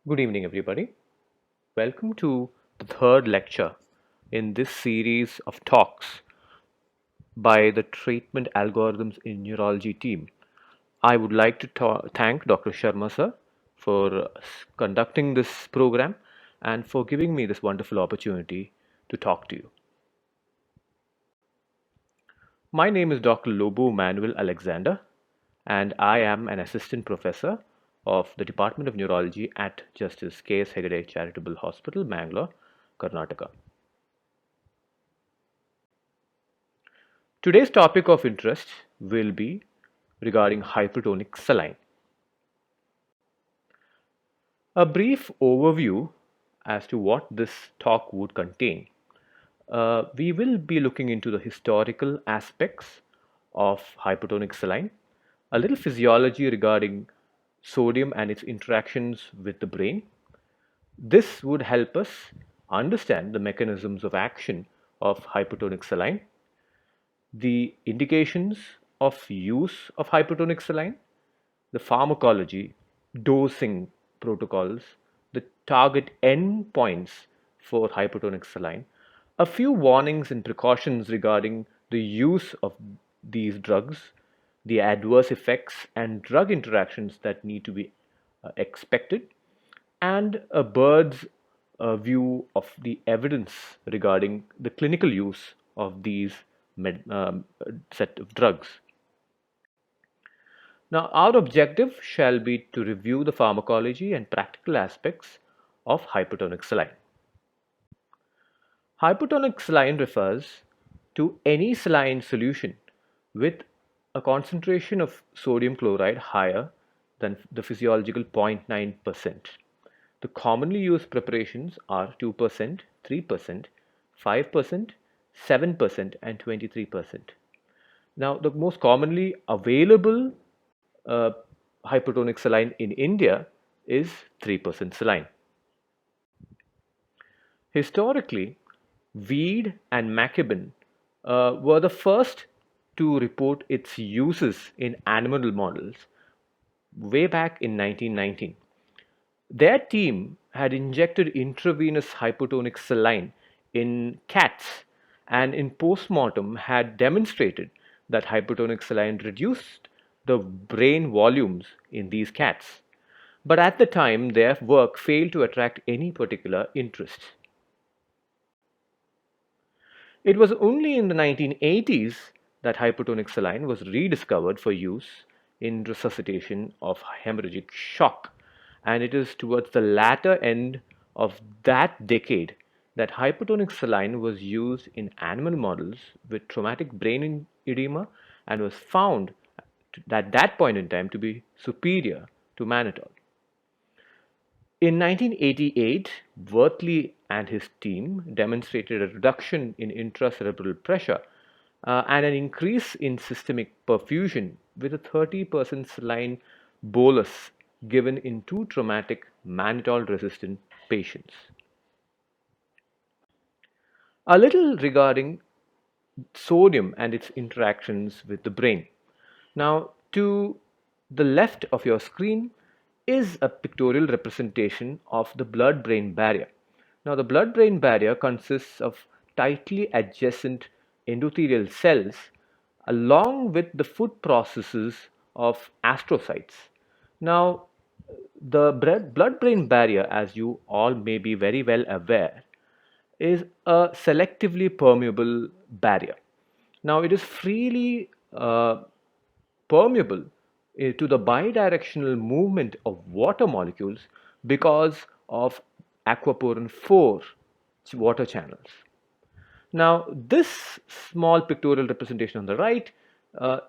Good evening, everybody. Welcome to the third lecture in this series of talks by the Treatment Algorithms in Neurology team. I would like to thank Dr. Sharma sir for conducting this program and for giving me this wonderful opportunity to talk to you. My name is Dr. Lobo Manuel Alexander, and I am an assistant professor of the Department of Neurology at Justice K.S. Hegde Charitable Hospital, Bangalore, Karnataka. Today's topic of interest will be regarding hypertonic saline. A brief overview as to what this talk would contain. We will be looking into the historical aspects of hypertonic saline, a little physiology regarding sodium and its interactions with the brain. This would help us understand the mechanisms of action of hypertonic saline, the indications of use of hypertonic saline, the pharmacology, dosing protocols, the target endpoints for hypertonic saline, a few warnings and precautions regarding the use of these drugs, the adverse effects and drug interactions that need to be expected, and a bird's view of the evidence regarding the clinical use of these set of drugs. Now, our objective shall be to review the pharmacology and practical aspects of hypertonic saline. Hypertonic saline refers to any saline solution with a concentration of sodium chloride higher than the physiological 0.9%. The commonly used preparations are 2%, 3%, 5%, 7%, and 23%. Now, the most commonly available uh, hypertonic saline in India is 3% saline. Historically, Weed and Maccaben were the first to report its uses in animal models way back in 1919. Their team had injected intravenous hypotonic saline in cats and in postmortem had demonstrated that hypotonic saline reduced the brain volumes in these cats. But at the time, their work failed to attract any particular interest. It was only in the 1980s that hypotonic saline was rediscovered for use in resuscitation of hemorrhagic shock, and it is towards the latter end of that decade that hypotonic saline was used in animal models with traumatic brain edema and was found at that point in time to be superior to mannitol. In 1988, Wortley and his team demonstrated a reduction in intracerebral pressure and an increase in systemic perfusion with a 30% saline bolus given in two traumatic mannitol resistant patients. A little regarding sodium and its interactions with the brain. Now, to the left of your screen is a pictorial representation of the blood brain barrier. Now, the blood brain barrier consists of tightly adjacent endothelial cells along with the food processes of astrocytes. Now, the blood brain barrier, as you all may be very well aware, is a selectively permeable barrier. Now, it is freely permeable to the bidirectional movement of water molecules because of aquaporin 4 water channels. Now, this small pictorial representation on the right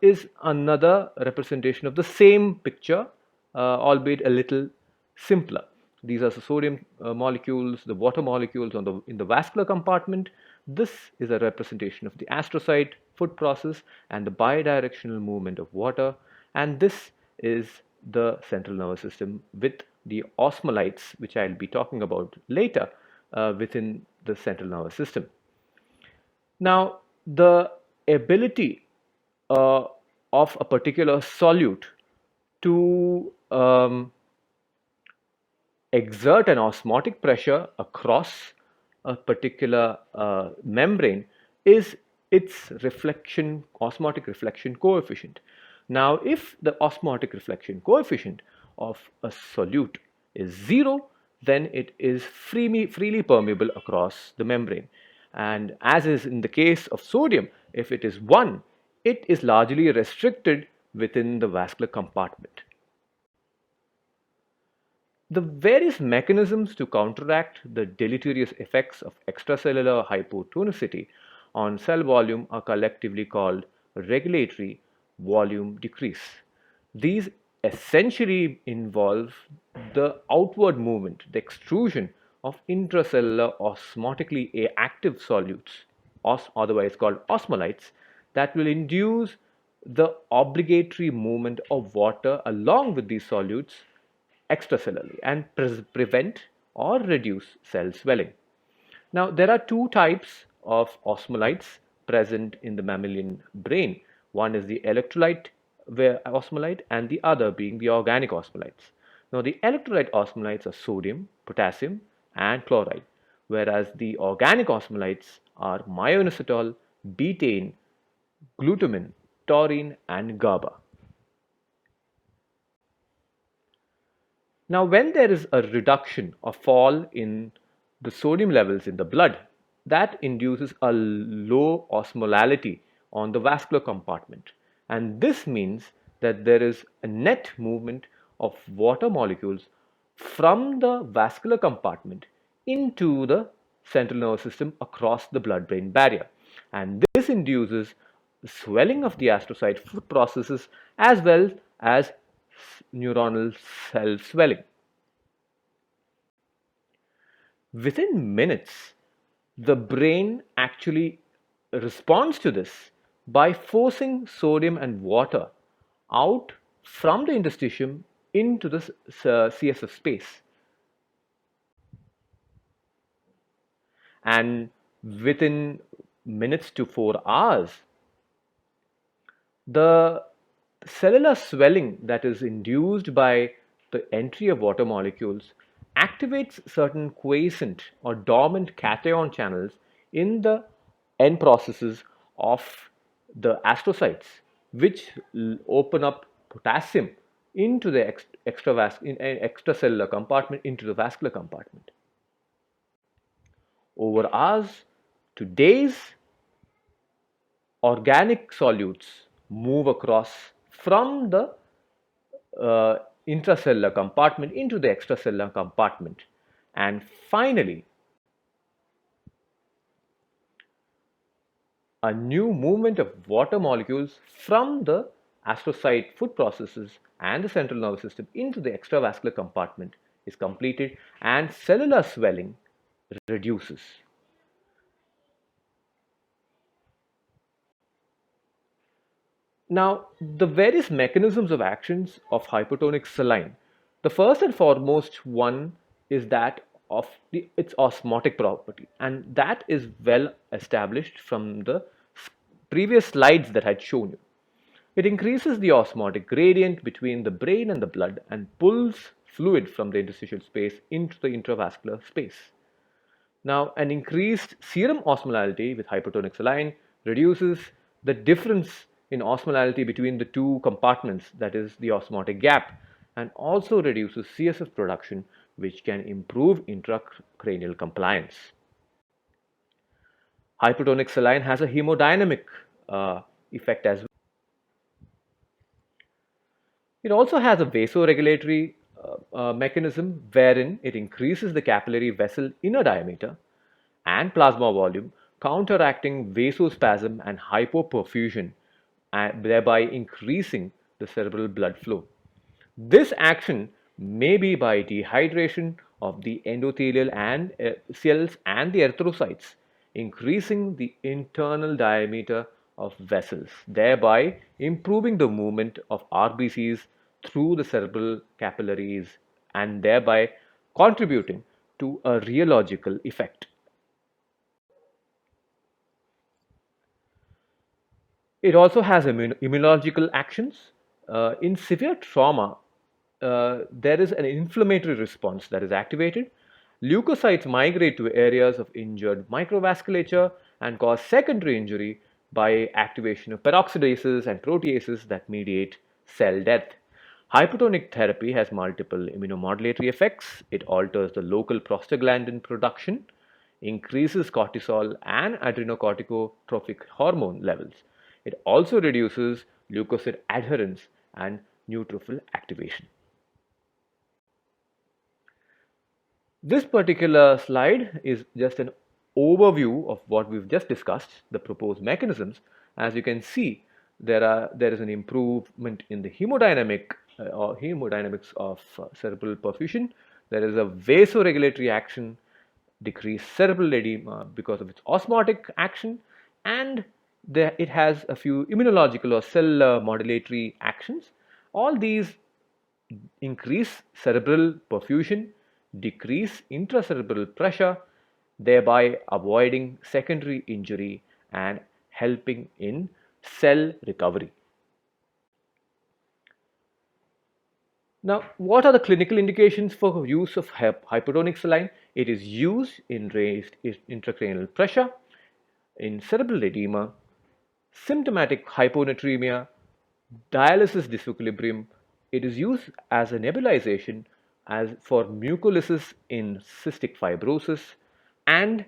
is another representation of the same picture, albeit a little simpler. These are the sodium molecules, the water molecules in the vascular compartment. This is a representation of the astrocyte foot process and the bidirectional movement of water. And this is the central nervous system with the osmolytes, which I'll be talking about later within the central nervous system. Now, the ability uh, of a particular solute to exert an osmotic pressure across a particular membrane is its osmotic reflection coefficient. Now, if the osmotic reflection coefficient of a solute is 0, then it is freely permeable across the membrane. And as is in the case of sodium, if it is 1, it is largely restricted within the vascular compartment. The various mechanisms to counteract the deleterious effects of extracellular hypotonicity on cell volume are collectively called regulatory volume decrease. These essentially involve the outward movement, the extrusion of intracellular osmotically active solutes, otherwise called osmolytes, that will induce the obligatory movement of water along with these solutes extracellularly and prevent or reduce cell swelling. Now, there are two types of osmolytes present in the mammalian brain. One is the electrolyte osmolyte and the other being the organic osmolytes. Now, the electrolyte osmolytes are sodium, potassium, and chloride, whereas the organic osmolytes are myoinositol, betaine, glutamine, taurine, and GABA. Now, when there is a reduction or fall in the sodium levels in the blood, that induces a low osmolality on the vascular compartment. And this means that there is a net movement of water molecules from the vascular compartment into the central nervous system across the blood-brain barrier. And this induces the swelling of the astrocyte foot processes as well as neuronal cell swelling. Within minutes, the brain actually responds to this by forcing sodium and water out from the interstitium into the CSF space. And within minutes to 4 hours, the cellular swelling that is induced by the entry of water molecules activates certain quiescent or dormant cation channels in the end processes of the astrocytes, which open up potassium into the extracellular compartment, into the vascular compartment. Over hours to days, organic solutes move across from the intracellular compartment into the extracellular compartment. And finally, a new movement of water molecules from the astrocyte foot processes and the central nervous system into the extravascular compartment is completed and cellular swelling reduces. Now, the various mechanisms of actions of hypertonic saline. The first and foremost one is that of its osmotic property, and that is well established from the previous slides that I had shown you. It increases the osmotic gradient between the brain and the blood and pulls fluid from the interstitial space into the intravascular space. Now, an increased serum osmolality with hypertonic saline reduces the difference in osmolality between the two compartments, that is the osmotic gap, and also reduces CSF production, which can improve intracranial compliance. Hypertonic saline has a hemodynamic effect as well. It also has a vasoregulatory mechanism wherein it increases the capillary vessel inner diameter and plasma volume, counteracting vasospasm and hypoperfusion, and thereby increasing the cerebral blood flow. This action may be by dehydration of the endothelial and cells and the erythrocytes, increasing the internal diameter of vessels, thereby improving the movement of RBCs through the cerebral capillaries and thereby contributing to a rheological effect. It also has immunological actions. In severe trauma, there is an inflammatory response that is activated. Leukocytes migrate to areas of injured microvasculature and cause secondary injury by activation of peroxidases and proteases that mediate cell death. Hypertonic therapy has multiple immunomodulatory effects. It alters the local prostaglandin production, increases cortisol and adrenocorticotropic hormone levels. It also reduces leukocyte adherence and neutrophil activation. This particular slide is just an overview of what we've just discussed, the proposed mechanisms. As you can see, there is an improvement in the hemodynamics of cerebral perfusion. There is a vasoregulatory action, decreased cerebral edema because of its osmotic action, and it has a few immunological or cell modulatory actions. All these increase cerebral perfusion, decrease intracerebral pressure, thereby avoiding secondary injury and helping in cell recovery. Now, what are the clinical indications for use of hypertonic saline? It is used in raised intracranial pressure, in cerebral edema, symptomatic hyponatremia, dialysis disequilibrium. It is used as a nebulization as for mucolysis in cystic fibrosis, and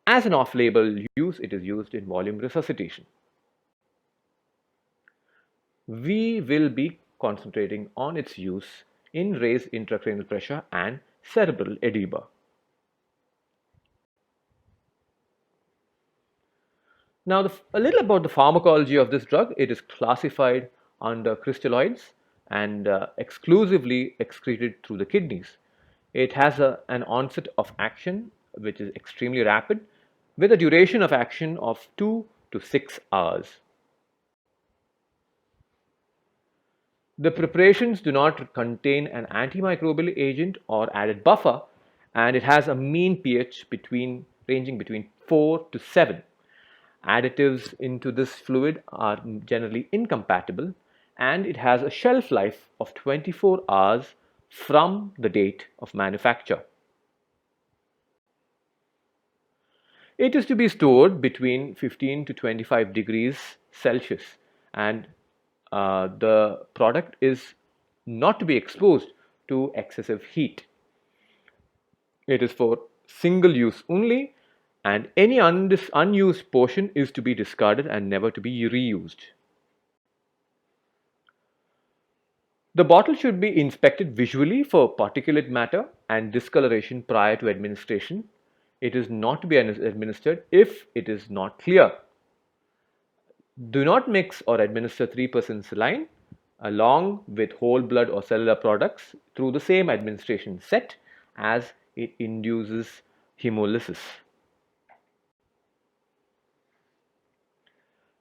as an off-label use, it is used in volume resuscitation. We will be concentrating on its use in raised intracranial pressure and cerebral edema. Now, a little about the pharmacology of this drug. It is classified under crystalloids and exclusively excreted through the kidneys. It has an onset of action which is extremely rapid, with a duration of action of 2 to 6 hours. The preparations do not contain an antimicrobial agent or added buffer, and it has a mean pH ranging between 4 to 7. Additives into this fluid are generally incompatible, and it has a shelf life of 24 hours from the date of manufacture. It is to be stored between 15 to 25 degrees Celsius, and the product is not to be exposed to excessive heat. It is for single use only, and any unused portion is to be discarded and never to be reused. The bottle should be inspected visually for particulate matter and discoloration prior to administration. It is not to be administered if it is not clear. Do not mix or administer 3% saline along with whole blood or cellular products through the same administration set, as it induces hemolysis.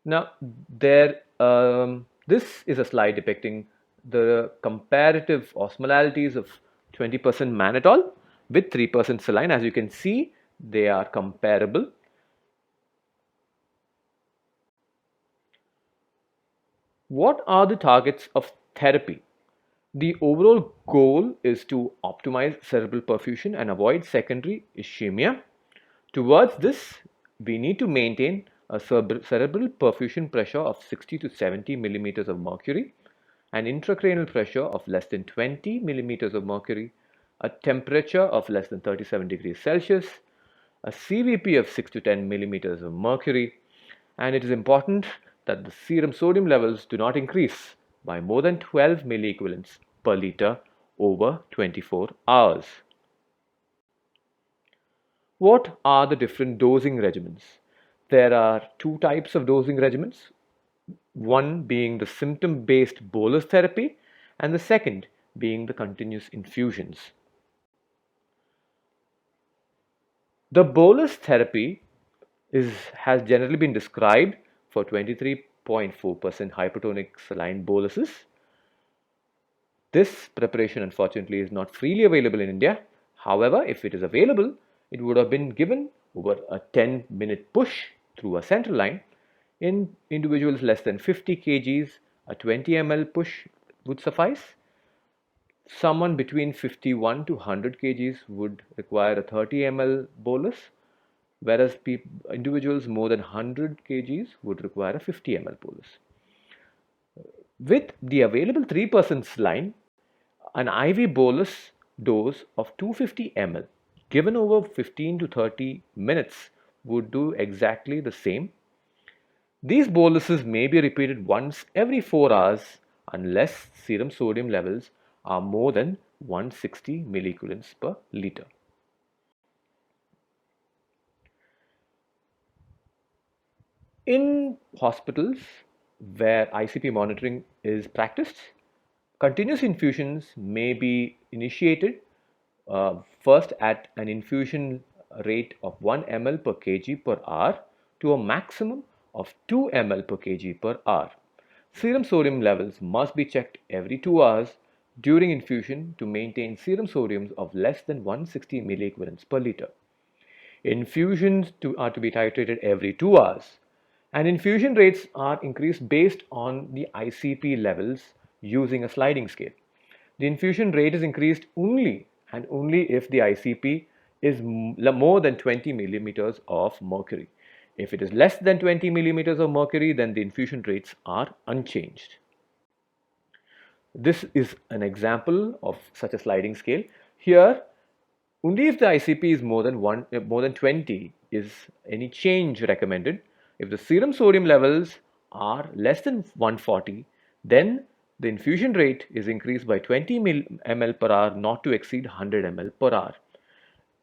Now, this is a slide depicting the comparative osmolalities of 20% mannitol with 3% saline. As you can see, they are comparable. What are the targets of therapy? The overall goal is to optimize cerebral perfusion and avoid secondary ischemia. Towards this, we need to maintain a cerebral perfusion pressure of 60 to 70 millimeters of mercury, an intracranial pressure of less than 20 millimeters of mercury, a temperature of less than 37 degrees Celsius, a CVP of 6 to 10 millimeters of mercury, and it is important that the serum sodium levels do not increase by more than 12 milliequivalents per liter over 24 hours. What are the different dosing regimens? There are two types of dosing regimens, one being the symptom-based bolus therapy and the second being the continuous infusions. The bolus therapy has generally been described for 23.4% hypertonic saline boluses. This preparation unfortunately is not freely available in India. However, if it is available, it would have been given over a 10-minute push through a central line. In individuals less than 50 kgs, a 20 ml push would suffice. Someone between 51 to 100 kgs would require a 30 ml bolus, whereas individuals more than 100 kgs would require a 50 ml bolus. With the available 3% saline, an IV bolus dose of 250 ml given over 15 to 30 minutes would do exactly the same. These boluses may be repeated once every 4 hours unless serum sodium levels are more than 160 milliequivalents per liter. In hospitals where ICP monitoring is practiced, continuous infusions may be initiated first at an infusion rate of 1 ml per kg per hour to a maximum of 2 ml per kg per hour. Serum sodium levels must be checked every 2 hours during infusion to maintain serum sodiums of less than 160 milliequivalents per liter. Infusions are to be titrated every 2 hours, and infusion rates are increased based on the ICP levels using a sliding scale. The infusion rate is increased only and only if the ICP is more than 20 millimeters of mercury. If it is less than 20 millimeters of mercury, then the infusion rates are unchanged. This is an example of such a sliding scale. Here, only if the ICP is more than 20 is any change recommended. If the serum sodium levels are less than 140, then the infusion rate is increased by 20 ml per hour not to exceed 100 ml per hour.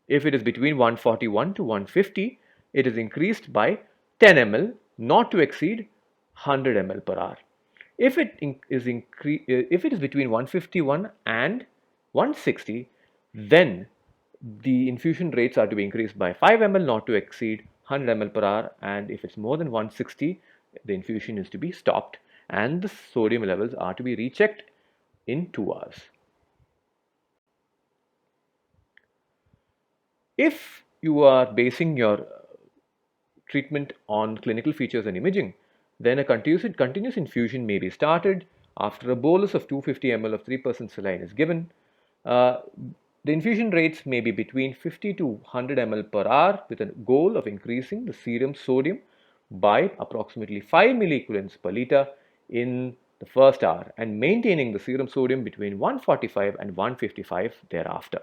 If it is between 141 to 150, it is increased by 10 ml not to exceed 100 ml per hour. If it is between 151 and 160, then the infusion rates are to be increased by 5 ml not to exceed 100 ml per hour, and if it's more than 160, the infusion is to be stopped and the sodium levels are to be rechecked in 2 hours. If you are basing your treatment on clinical features and imaging, then a continuous infusion may be started after a bolus of 250 ml of 3% saline is given. The infusion rates may be between 50 to 100 ml per hour with a goal of increasing the serum sodium by approximately 5 milliequivalents per liter in the first hour and maintaining the serum sodium between 145 and 155 thereafter.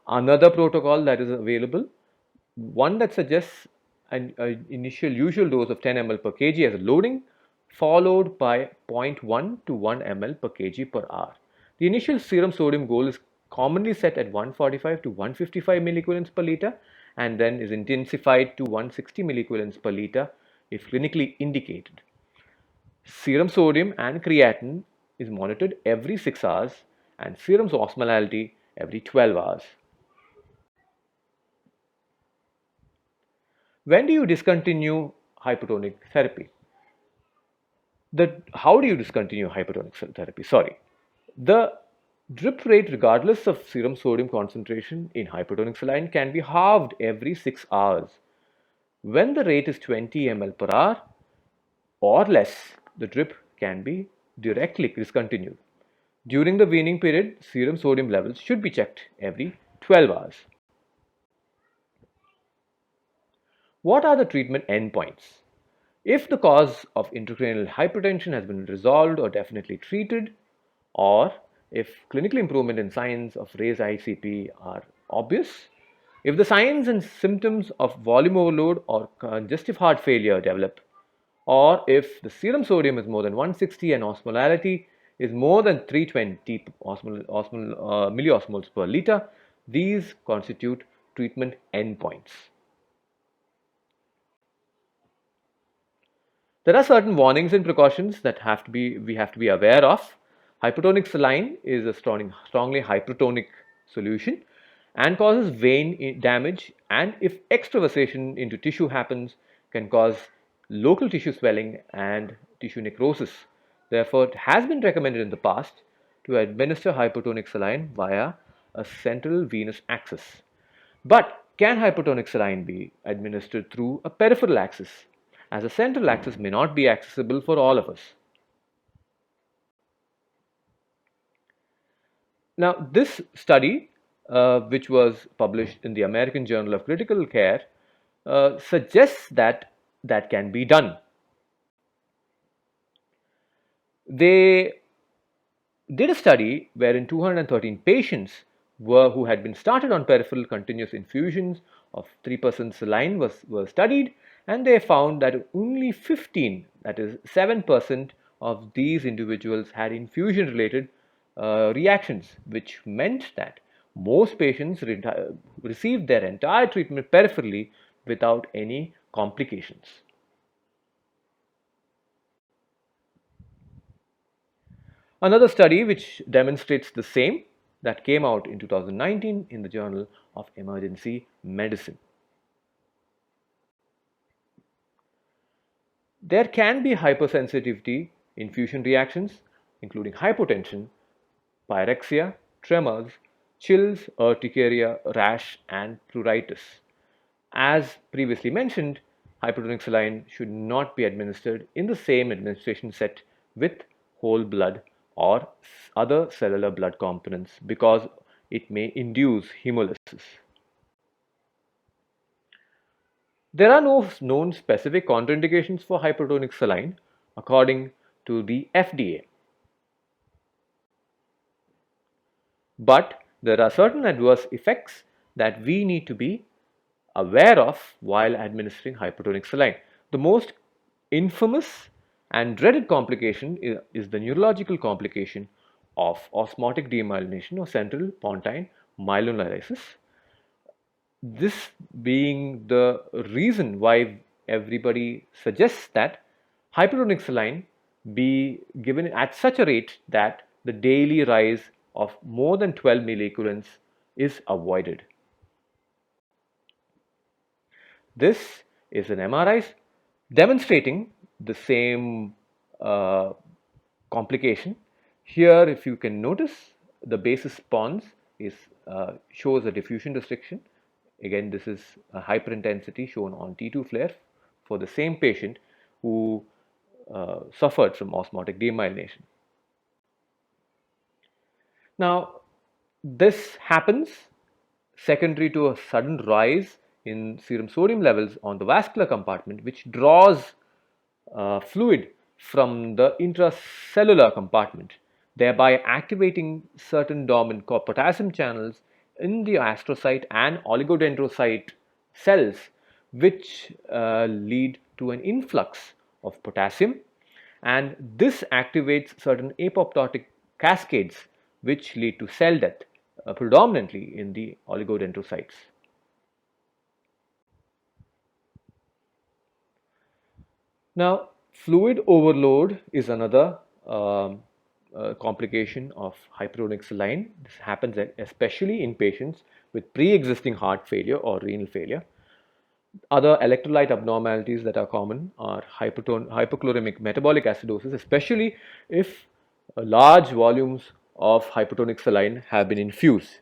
Another protocol that is available, one that suggests an initial usual dose of 10 ml per kg as a loading, followed by 0.1 to 1 ml per kg per hour. The initial serum sodium goal is commonly set at 145 to 155 milliequivalents per liter and then is intensified to 160 milliequivalents per liter if clinically indicated. Serum sodium and creatinine is monitored every 6 hours and serum osmolality every 12 hours. When do you discontinue hypertonic therapy? How do you discontinue hypertonic therapy? The drip rate, regardless of serum sodium concentration in hypertonic saline, can be halved every 6 hours. When the rate is 20 ml per hour or less, the drip can be directly discontinued. During the weaning period, serum sodium levels should be checked every 12 hours. What are the treatment endpoints? If the cause of intracranial hypertension has been resolved or definitely treated, or if clinical improvement in signs of raised ICP are obvious, if the signs and symptoms of volume overload or congestive heart failure develop, or if the serum sodium is more than 160 and osmolality is more than 320 milliosmoles per liter, these constitute treatment endpoints. There are certain warnings and precautions that we have to be aware of. Hypertonic saline is a strongly hypertonic solution and causes vein damage, and if extravasation into tissue happens, can cause local tissue swelling and tissue necrosis. Therefore, it has been recommended in the past to administer hypertonic saline via a central venous axis. But can hypertonic saline be administered through a peripheral axis, as a central axis may not be accessible for all of us? Now, this study, which was published in the American Journal of Critical Care, suggests that that can be done. They did a study wherein 213 patients who had been started on peripheral continuous infusions of 3% saline were studied, and they found that only 15, that is 7% of these individuals had infusion related reactions, which meant that most patients received their entire treatment peripherally without any complications. Another study which demonstrates the same, that came out in 2019 in the Journal of Emergency Medicine. There can be hypersensitivity infusion reactions, including hypotension, pyrexia, tremors, chills, urticaria, rash, and pruritus. As previously mentioned, hypertonic saline should not be administered in the same administration set with whole blood or other cellular blood components because it may induce hemolysis. There are no known specific contraindications for hypertonic saline according to the FDA. But there are certain adverse effects that we need to be aware of while administering hypertonic saline. The most infamous and dreaded complication is the neurological complication of osmotic demyelination or central pontine myelolysis. This being the reason why everybody suggests that hypertonic saline be given at such a rate that the daily rise of more than 12 milliequivalents is avoided. This is an MRI demonstrating the same uh, complication. Here, if you can notice, the basis pons is shows a diffusion restriction. Again, this is a hyperintensity shown on T2 flare for the same patient who suffered from osmotic demyelination. Now, this happens secondary to a sudden rise in serum sodium levels on the vascular compartment, which draws fluid from the intracellular compartment, thereby activating certain dormant potassium channels in the astrocyte and oligodendrocyte cells, which lead to an influx of potassium, and this activates certain apoptotic cascades which lead to cell death, predominantly in the oligodendrocytes. Now, fluid overload is another complication of hypertonic saline. This happens especially in patients with pre-existing heart failure or renal failure. Other electrolyte abnormalities that are common are hypochloremic metabolic acidosis, especially if large volumes of hypertonic saline have been infused.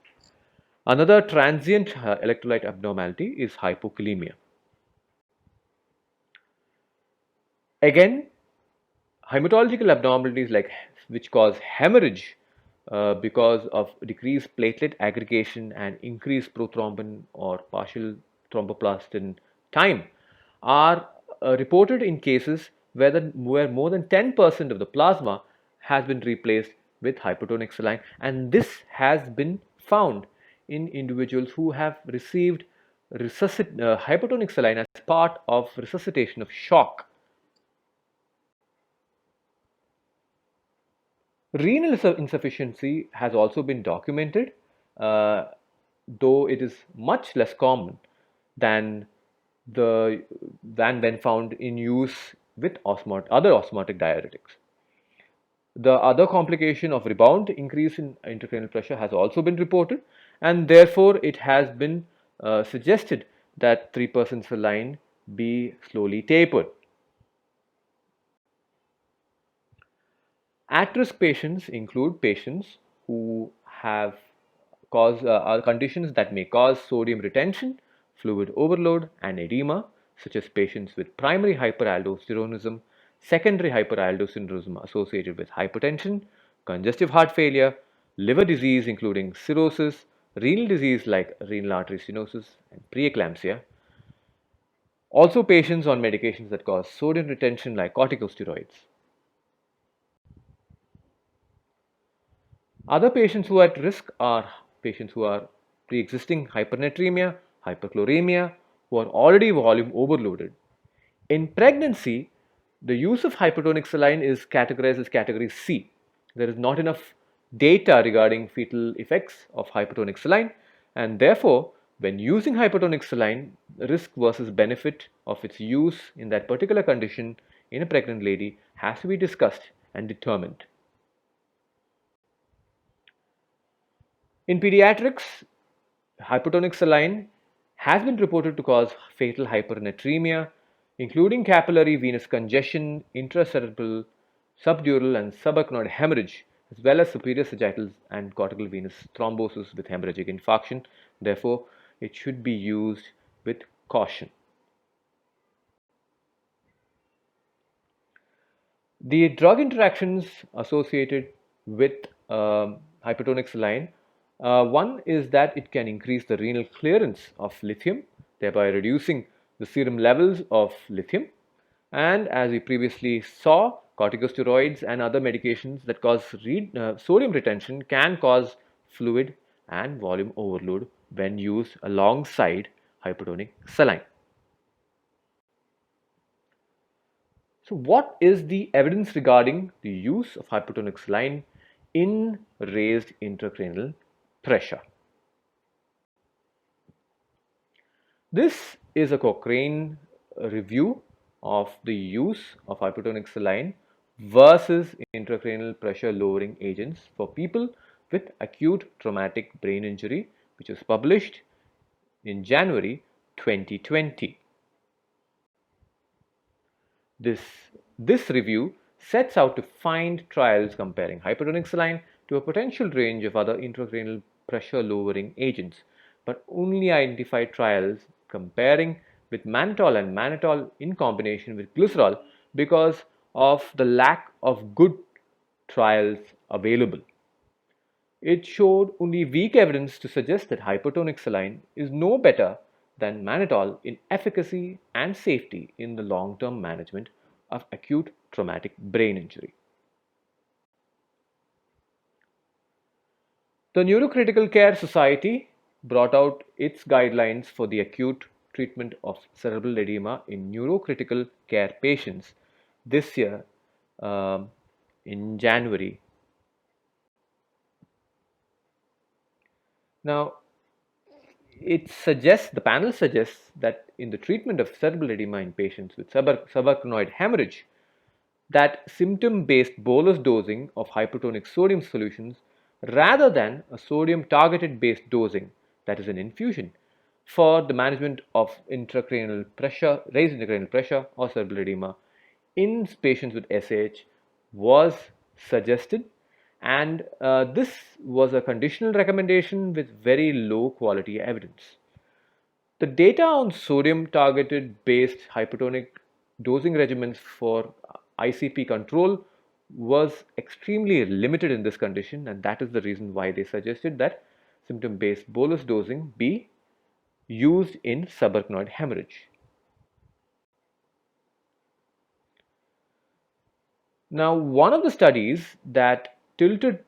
Another transient electrolyte abnormality is hypokalemia. Again, hematological abnormalities like which cause hemorrhage because of decreased platelet aggregation and increased prothrombin or partial thromboplastin time are reported in cases where more than 10% of the plasma has been replaced with hypertonic saline, and this has been found in individuals who have received hypertonic saline as part of resuscitation of shock. Renal insufficiency has also been documented, uh, though it is much less common than when found in use with other osmotic diuretics. The other complication of rebound increase in intracranial pressure has also been reported, and therefore it has been suggested that 3% saline be slowly tapered. At-risk patients include patients who have conditions that may cause sodium retention, fluid overload, and edema, such as patients with primary hyperaldosteronism, secondary hyperaldosteronism associated with hypertension, congestive heart failure, liver disease including cirrhosis, renal disease like renal artery stenosis and preeclampsia. Also patients on medications that cause sodium retention like corticosteroids. Other patients who are at risk are patients who are pre-existing hypernatremia, hyperchloremia, who are already volume overloaded. In pregnancy, the use of hypertonic saline is categorized as category C. There is not enough data regarding fetal effects of hypertonic saline, and therefore, when using hypertonic saline, the risk versus benefit of its use in that particular condition in a pregnant lady has to be discussed and determined. In pediatrics, hypertonic saline has been reported to cause fatal hypernatremia, including capillary venous congestion, intracerebral, subdural, and subarachnoid hemorrhage, as well as superior sagittal and cortical venous thrombosis with hemorrhagic infarction. Therefore, it should be used with caution. The drug interactions associated with hypertonic saline, one is that it can increase the renal clearance of lithium, thereby reducing the serum levels of lithium. And as we previously saw, corticosteroids and other medications that cause sodium retention can cause fluid and volume overload when used alongside hypertonic saline. So, what is the evidence regarding the use of hypertonic saline in raised intracranial pressure? This is a Cochrane review of the use of hypertonic saline versus intracranial pressure lowering agents for people with acute traumatic brain injury, which was published in January 2020. This review sets out to find trials comparing hypertonic saline to a potential range of other intracranial pressure lowering agents, but only identified trials comparing with mannitol and mannitol in combination with glycerol because of the lack of good trials available. It showed only weak evidence to suggest that hypertonic saline is no better than mannitol in efficacy and safety in the long-term management of acute traumatic brain injury. The Neurocritical Care Society brought out its guidelines for the acute treatment of cerebral edema in neurocritical care patients this year in January. Now, the panel suggests that in the treatment of cerebral edema in patients with subarachnoid hemorrhage, that symptom-based bolus dosing of hypertonic sodium solutions rather than a sodium targeted based dosing, that is an infusion, for the management of intracranial pressure, raised intracranial pressure or cerebral edema in patients with SAH was suggested, and this was a conditional recommendation with very low quality evidence. The data on sodium targeted based hypertonic dosing regimens for ICP control was extremely limited in this condition, and that is the reason why they suggested that symptom based bolus dosing be used in subarachnoid hemorrhage. Now, one of the studies that tilted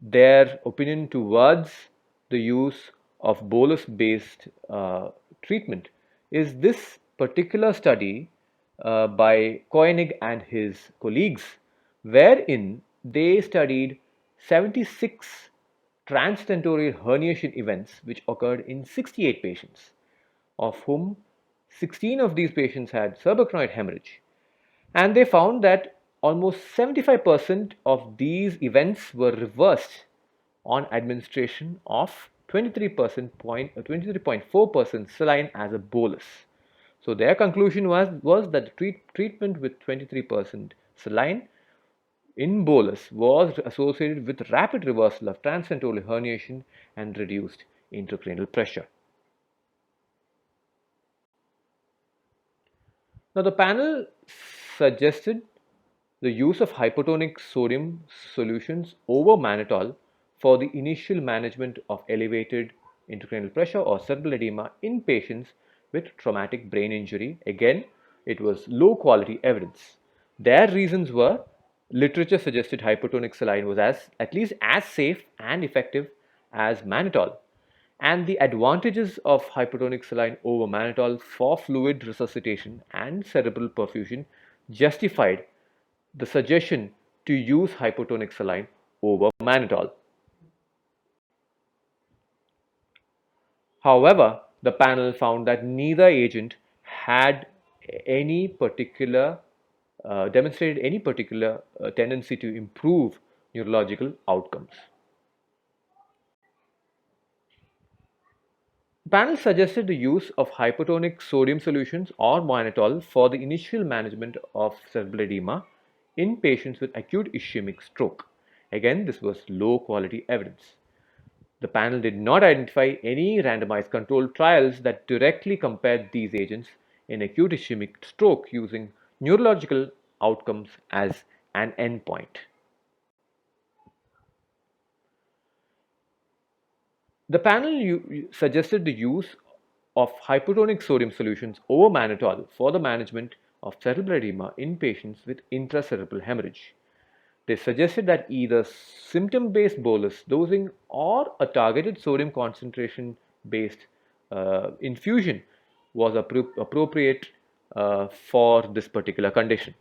their opinion towards the use of bolus based treatment is this particular study by Koenig and his colleagues, wherein they studied 76 transtentorial herniation events which occurred in 68 patients, of whom 16 of these patients had subarachnoid hemorrhage. And they found that almost 75% of these events were reversed on administration of 23.4% saline as a bolus. So their conclusion was that the treatment with 23% saline in bolus was associated with rapid reversal of transtentorial herniation and reduced intracranial pressure. Now, the panel suggested the use of hypotonic sodium solutions over mannitol for the initial management of elevated intracranial pressure or cerebral edema in patients with traumatic brain injury. Again, it was low quality evidence. Their reasons were literature suggested hypertonic saline was at least as safe and effective as mannitol, and the advantages of hypertonic saline over mannitol for fluid resuscitation and cerebral perfusion justified the suggestion to use hypertonic saline over mannitol. However, the panel found that neither agent had any particular demonstrated any particular tendency to improve neurological outcomes. The panel suggested the use of hypertonic sodium solutions or mannitol for the initial management of cerebral edema in patients with acute ischemic stroke. Again, this was low quality evidence. The panel did not identify any randomized controlled trials that directly compared these agents in acute ischemic stroke using neurological outcomes as an endpoint. The panel suggested the use of hypertonic sodium solutions over mannitol for the management of cerebral edema in patients with intracerebral hemorrhage. They suggested that either symptom-based bolus dosing or a targeted sodium concentration-based infusion was appropriate for this particular condition.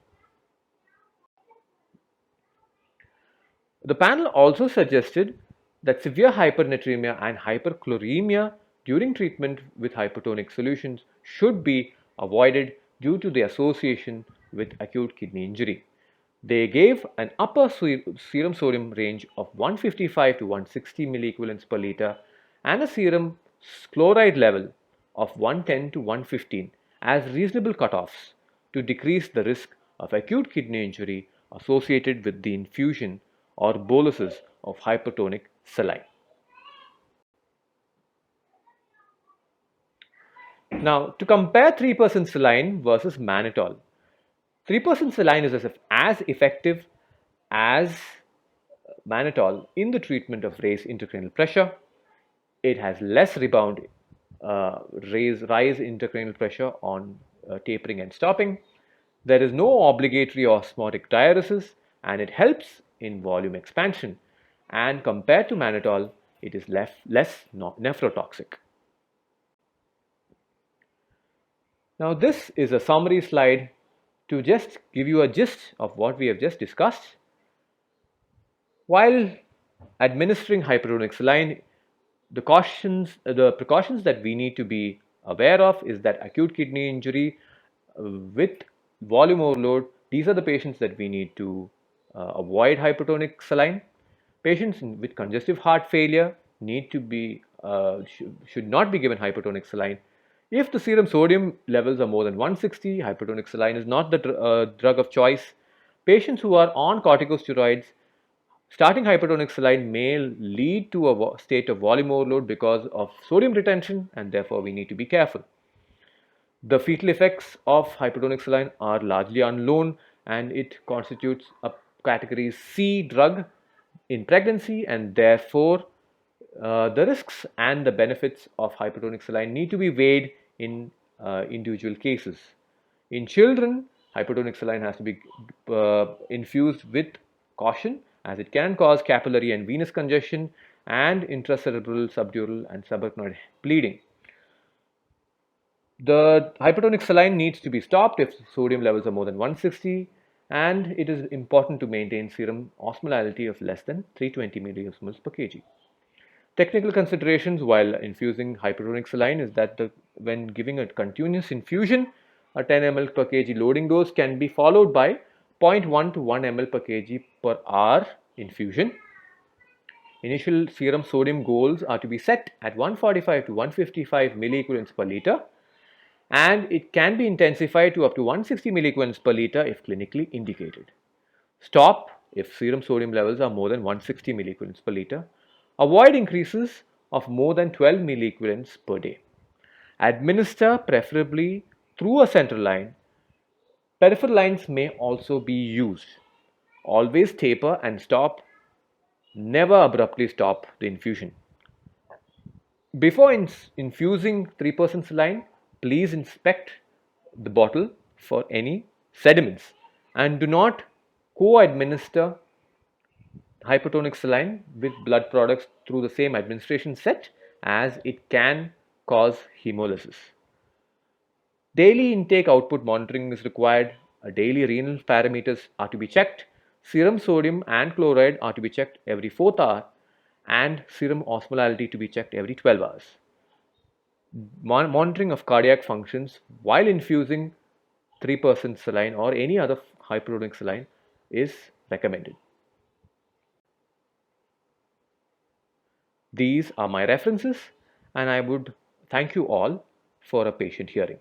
The panel also suggested that severe hypernatremia and hyperchloremia during treatment with hypertonic solutions should be avoided due to the association with acute kidney injury. They gave an upper serum sodium range of 155 to 160 milliequivalents per liter and a serum chloride level of 110 to 115 as reasonable cutoffs to decrease the risk of acute kidney injury associated with the infusion or boluses of hypertonic saline. Now, to compare 3% saline versus mannitol, 3% saline is as effective as mannitol in the treatment of raised intracranial pressure. It has less rebound rise intracranial pressure on tapering and stopping. There is no obligatory osmotic diuresis, and it helps in volume expansion. And compared to mannitol, it is less nephrotoxic. Now, this is a summary slide to just give you a gist of what we have just discussed. While administering hypertonic saline, the precautions that we need to be aware of is that acute kidney injury with volume overload, these are the patients that we need to avoid hypertonic saline. Patients with congestive heart failure need to be should not be given hypertonic saline. If the serum sodium levels are more than 160, hypertonic saline is not the drug of choice. Patients who are on corticosteroids, starting hypertonic saline may lead to a state of volume overload because of sodium retention, and therefore we need to be careful. The fetal effects of hypertonic saline are largely unknown, and it constitutes a category C drug in pregnancy, and therefore the risks and the benefits of hypertonic saline need to be weighed in individual cases. In children, hypertonic saline has to be infused with caution, as it can cause capillary and venous congestion and intracerebral, subdural and subarachnoid bleeding. The hypertonic saline needs to be stopped if sodium levels are more than 160, and it is important to maintain serum osmolality of less than 320 milliosmoles per kg. Technical considerations while infusing hypertonic saline is that when giving a continuous infusion, a 10 ml per kg loading dose can be followed by 0.1 to 1 ml per kg per hour infusion. Initial serum sodium goals are to be set at 145 to 155 milliequivalents per liter, and it can be intensified to up to 160 milliequivalents per liter if clinically indicated. Stop if serum sodium levels are more than 160 milliequivalents per liter. Avoid increases of more than 12 milliequivalents per day. Administer preferably through a central line. Peripheral lines may also be used. Always taper and stop Never abruptly stop the infusion. Before infusing 3% saline, please inspect the bottle for any sediments and do not co-administer hypertonic saline with blood products through the same administration set, as it can cause hemolysis. Daily intake output monitoring is required. Daily renal parameters are to be checked. Serum sodium and chloride are to be checked every 4th hour, and serum osmolality to be checked every 12 hours. Monitoring of cardiac functions while infusing 3% saline or any other hypertonic saline is recommended. These are my references, and I would thank you all for a patient hearing.